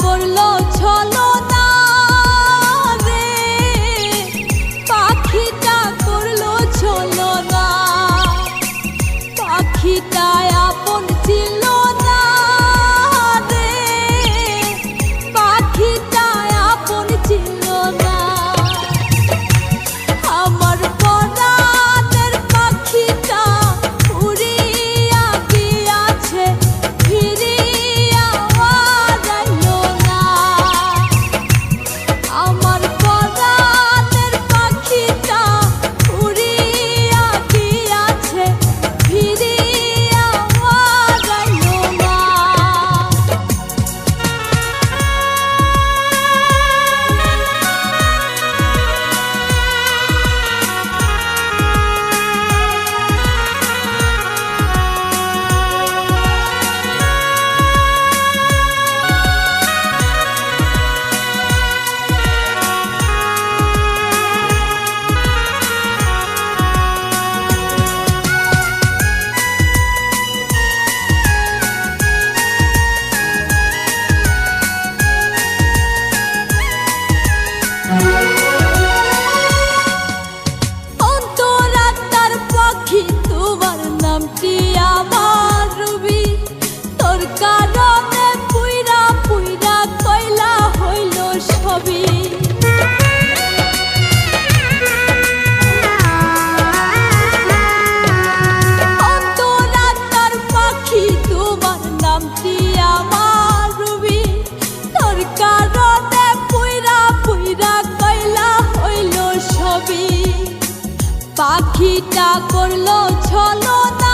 করলো ছলনা রে, পাখিটা করলো ছলনা। পাখিটা আপন ছিল না রে, পাখিটা আপন ছিল না। আমার পরাণের পাখিটা উড়িয়া গিয়াছে, ফিরিয়া আর আইলো না। আমার পরাণের পাখিটা উড়িয়া গিয়াছে, ফিরিয়া আর আইলো না। অন্তরাত্মার পাখি তোমার নামটি আমার রবি, তোর কারণে পুইরা পুইরা কয়লা হইল সবই। অন্তরাত্মার পাখি তোমার নামটি আমার রবি, তোর কারণে পুইরা পুইরা কয়লা হইল সবই। পাখিটা করলো ছলনা